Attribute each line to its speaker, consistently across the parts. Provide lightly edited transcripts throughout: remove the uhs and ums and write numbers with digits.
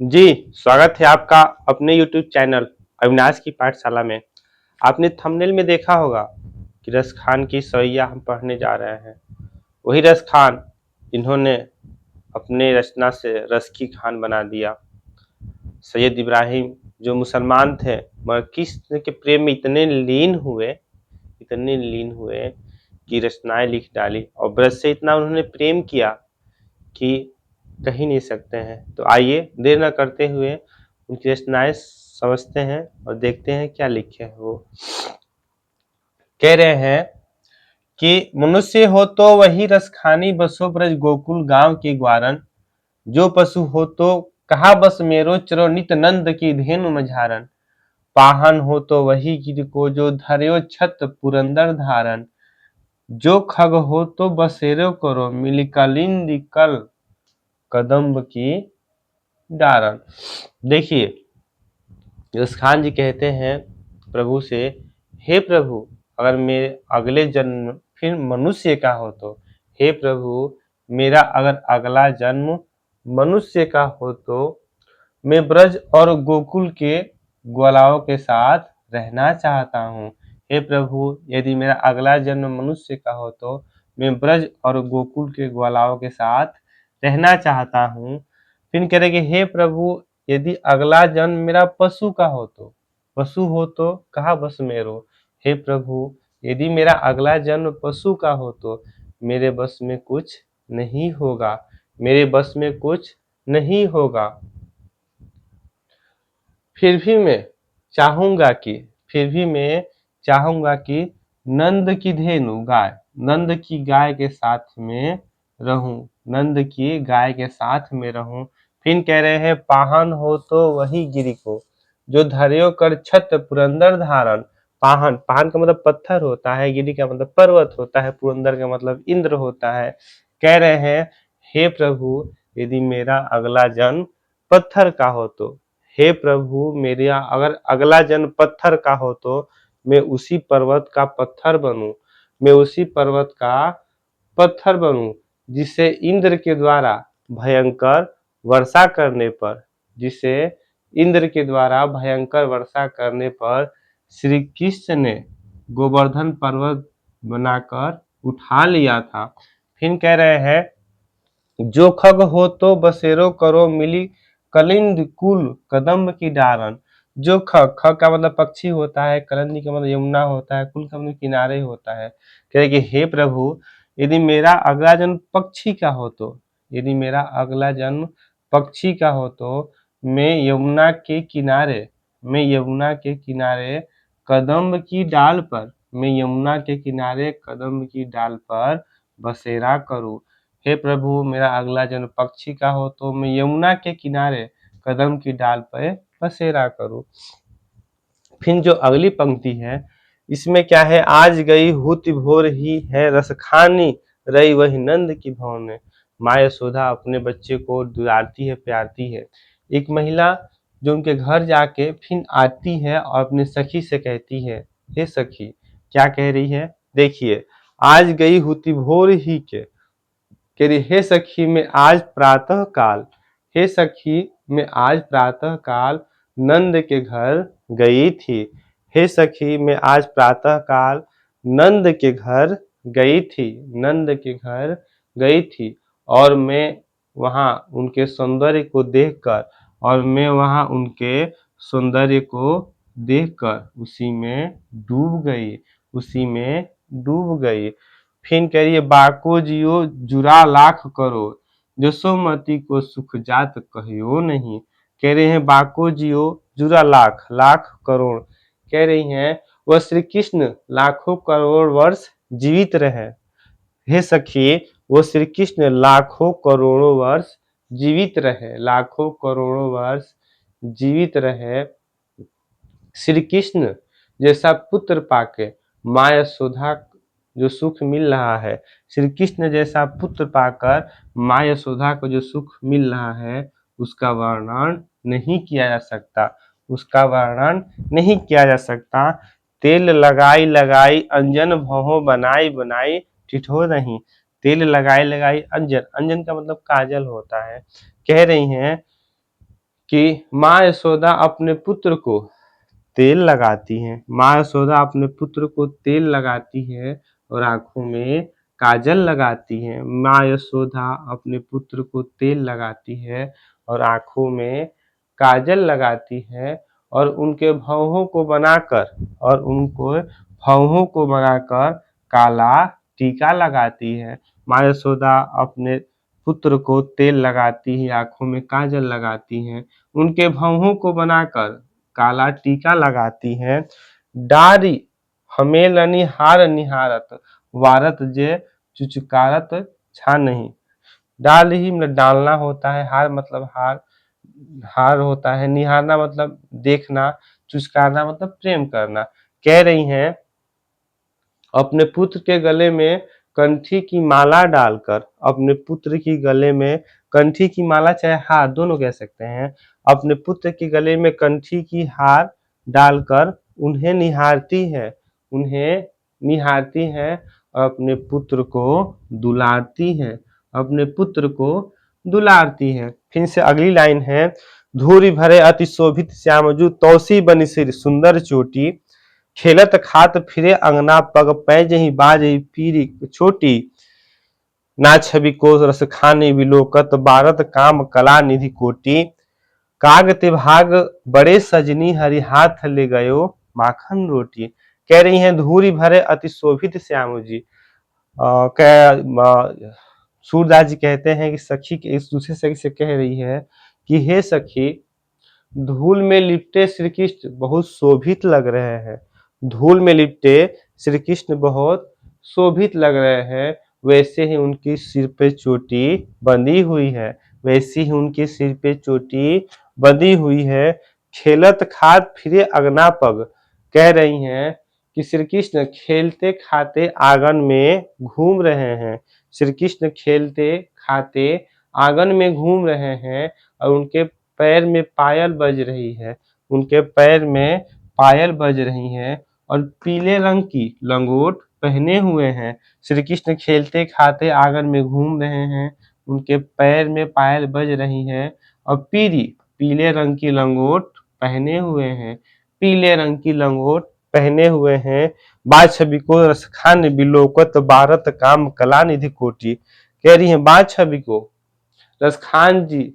Speaker 1: जी, स्वागत है आपका अपने YouTube चैनल अविनाश की पाठशाला में। आपने थंबनेल में देखा होगा कि रस खान की सवैया हम पढ़ने जा रहे हैं। वही रस खान जिन्होंने अपने रचना से रस की खान बना दिया। सैयद इब्राहिम जो मुसलमान थे मगर कृष्ण के प्रेम में इतने लीन हुए कि रचनाएं लिख डाली और ब्रज से इतना उन्होंने प्रेम किया कि कह ही नहीं सकते हैं। तो आइए देर न करते हुए उनकी रचनाएं समझते हैं और देखते हैं क्या लिखे हैं वो। कह रहे हैं कि मनुष्य हो तो वही रसखानी बसो ब्रज गोकुल गांव के ग्वारन, जो पशु हो तो कहा बस मेरो चरो नित नंद की धेनु मझारन, पाहन हो तो वही गिर को जो धर्यो छत पुरंदर धारन, जो खग हो तो बसेरो करो मिलिकलिंद कल कदम्ब की डारन। देखिए यश खान जी कहते हैं प्रभु से, हे प्रभु अगर मेरे अगले जन्म फिर मनुष्य का हो तो, हे प्रभु मेरा अगर अगला जन्म मनुष्य का हो तो मैं ब्रज और गोकुल के ग्वालाओं के साथ रहना चाहता हूँ। हे प्रभु यदि मेरा अगला जन्म मनुष्य का हो तो मैं ब्रज और गोकुल के ग्वालाओं के साथ रहना चाहता हूँ। फिर कह रहे कि हे प्रभु यदि अगला जन्म मेरा पशु का हो तो, पशु हो तो कहा बस मेरो, हे प्रभु यदि मेरा अगला जन्म पशु का हो तो मेरे बस में कुछ नहीं होगा, मेरे बस में कुछ नहीं होगा। फिर भी मैं चाहूंगा कि नंद की धेनु गाय, नंद की गाय के साथ में रहूं, नंद की गाय के साथ में रहूं। फिर कह रहे हैं पाहन हो तो वही गिरी को, जो धर्यो कर छत पुरंदर धारण। पाहन का मतलब पत्थर होता है, गिरी का मतलब पर्वत होता है, पुरंदर का मतलब इंद्र होता है। कह रहे हैं हे प्रभु यदि मेरा अगला जन्म पत्थर का हो तो, हे प्रभु मेरा अगर अगला जन्म पत्थर का हो तो मैं उसी पर्वत का पत्थर बनूं, मैं उसी पर्वत का पत्थर बनूं जिसे इंद्र के द्वारा भयंकर वर्षा करने पर, जिसे इंद्र के द्वारा भयंकर वर्षा करने पर श्री कृष्ण ने गोवर्धन पर्वत बनाकर उठा लिया था। फिर कह रहे हैं जो खग हो तो बसेरो करो मिली कलिंद कुल कदम्ब की डारन। जो खग का मतलब पक्षी होता है, कलिंद का मतलब यमुना होता है, कुल का मतलब किनारे होता है। कह रहे कि हे प्रभु यदि मेरा अगला जन्म पक्षी का हो तो, यदि मेरा अगला जन्म पक्षी का हो तो मैं यमुना के किनारे, मैं यमुना के किनारे कदम्ब की डाल पर, मैं यमुना के किनारे कदम्ब की डाल पर बसेरा करूं। हे प्रभु मेरा अगला जन्म पक्षी का हो तो मैं यमुना के किनारे कदम की डाल पर बसेरा करूं। फिर जो अगली पंक्ति है इसमें क्या है, आज गई हुत भोर ही है रसखानी रही वही नंद की भवन में। माँ यशोदा अपने बच्चे को दुलारती है, प्यारती है। एक महिला जो उनके घर जाके फिर आती है और अपने सखी से कहती है, हे सखी, क्या कह रही है देखिए, आज गई हुति भोर ही के, कह रही हे सखी मैं आज प्रातः काल, हे सखी मैं आज प्रातः काल नंद के घर गई थी, हे सखी मैं आज प्रातः काल नंद के घर गई थी, नंद के घर गई थी और मैं वहां उनके सौंदर्य को देखकर, और मैं वहां उनके सौंदर्य को देखकर उसी में डूब गई, उसी में डूब गई। फिर कह रही है बाको जियो जुरा लाख करो, जसोमती को सुख जात कहियो नहीं। कह रहे हैं बाको जियो जुरा लाख, लाख करोड़, कह रही हैं वह श्री कृष्ण लाखों करोड़ वर्ष जीवित रहे। हे सखी वो श्री कृष्ण लाखों करोड़ों वर्ष जीवित रहे, लाखों करोड़ों वर्ष जीवित रहे। श्री कृष्ण जैसा पुत्र पाके माँ यशोदा जो सुख मिल रहा है, श्री कृष्ण जैसा पुत्र पाकर माँ यशोदा को जो सुख मिल रहा है उसका वर्णन नहीं किया जा सकता, उसका वर्णन नहीं किया जा सकता। तेल लगाई लगाई अंजन भवों बनाई बनाई ठिठोर नहीं। तेल लगाई लगाई अंजन, अंजन का मतलब काजल होता है। कह रही हैं कि माँ यशोदा अपने पुत्र को तेल लगाती हैं। माँ यशोदा अपने पुत्र को तेल लगाती है और आंखों में काजल लगाती है। माँ यशोदा अपने पुत्र को तेल लगाती है और आंखों में काजल लगाती है और उनके भौहों को बनाकर काला टीका लगाती है। माँ यशोदा अपने पुत्र को तेल लगाती है, आंखों में काजल लगाती हैं, उनके भौहों को बनाकर काला टीका लगाती है। डारी हमेलनि हार निहारत वारत जे चुचकारत छा नहीं। डाल ही मतलब डालना होता है, हार मतलब हार होता है, निहारना मतलब देखना, चुचकारना मतलब प्रेम करना। कह रही हैं अपने पुत्र के गले में कंठी की माला डालकर, अपने पुत्र की गले में कंठी की माला चाहे हार दोनों कह सकते हैं, अपने पुत्र के गले में कंठी की हार डालकर उन्हें निहारती है और अपने पुत्र को दुलारती है, अपने पुत्र को दुलारती है। फिर से अगली लाइन है, धूरी भरे अति शोभित श्यामजू तौसी बनी सिर सुंदर चोटी, खेलत खात फिरे अंगना पग पैजहि बाजहि पीरी छोटी, ना छवि को रस खाने विलोकत बारत काम कला निधि कोटि, काग ते भाग बड़े सजनी हरि हाथ ले गयो माखन रोटी। कह रही हैं धूरी भरे अति शोभित श्याम जी। सूरदास जी कहते हैं कि सखी के इस दूसरे सखी से कह रही है कि हे सखी, धूल में लिपटे श्री कृष्ण बहुत शोभित लग रहे हैं। धूल में लिपटे श्री कृष्ण बहुत शोभित लग रहे हैं, वैसे ही उनकी सिर पे चोटी बंधी हुई है, वैसी ही उनकी सिर पे चोटी बंधी हुई है। खेलत खात फिरे अगना पग, कह रही हैं कि श्री कृष्ण खेलते खाते आंगन में घूम रहे हैं। श्री कृष्ण खेलते खाते आंगन में घूम रहे हैं और उनके पैर में पायल बज रही है, उनके पैर में पायल बज रही है और पीले रंग की लंगोट पहने हुए हैं। श्री कृष्ण खेलते खाते आंगन में घूम रहे हैं, उनके पैर में पायल बज रही है और पीले रंग की लंगोट पहने हुए हैं, पीले रंग की लंगोट पहने हुए हैं। बाज छवि को रसखान बिलोकत बारत काम कला निधि कोटि। कह रही है बाज छवि को रसखान जी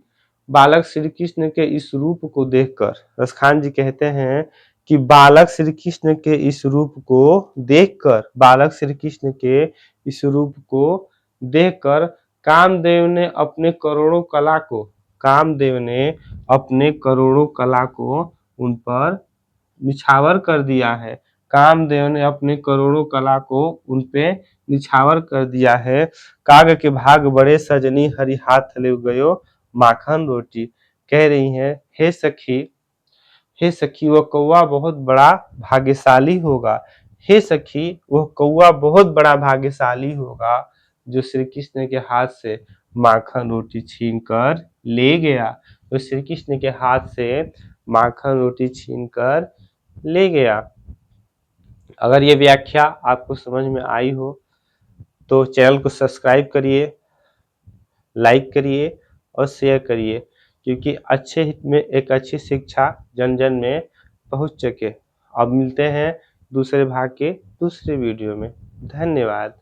Speaker 1: बालक श्री कृष्ण के इस रूप को देखकर, रसखान जी कहते हैं कि बालक श्री कृष्ण के इस रूप को देखकर, बालक श्री कृष्ण के इस रूप को देखकर कामदेव ने अपने करोड़ों कला को उन पर निछावर कर दिया है। कामदेव ने अपने करोड़ों कला को उन पे निछावर कर दिया है। काग के भाग बड़े सजनी हरि हाथ ले गयो माखन रोटी। कह रही हैं हे सखी वह कौवा बहुत बड़ा भाग्यशाली होगा। हे सखी वह कौवा बहुत बड़ा भाग्यशाली होगा जो श्री कृष्ण के हाथ से माखन रोटी छीन कर ले गया, तो श्री कृष्ण के हाथ से माखन रोटी छीन कर ले गया। अगर ये व्याख्या आपको समझ में आई हो तो चैनल को सब्सक्राइब करिए, लाइक करिए और शेयर करिए, क्योंकि अच्छे हित में एक अच्छी शिक्षा जन जन में पहुंच सके। अब मिलते हैं दूसरे भाग के दूसरे वीडियो में। धन्यवाद।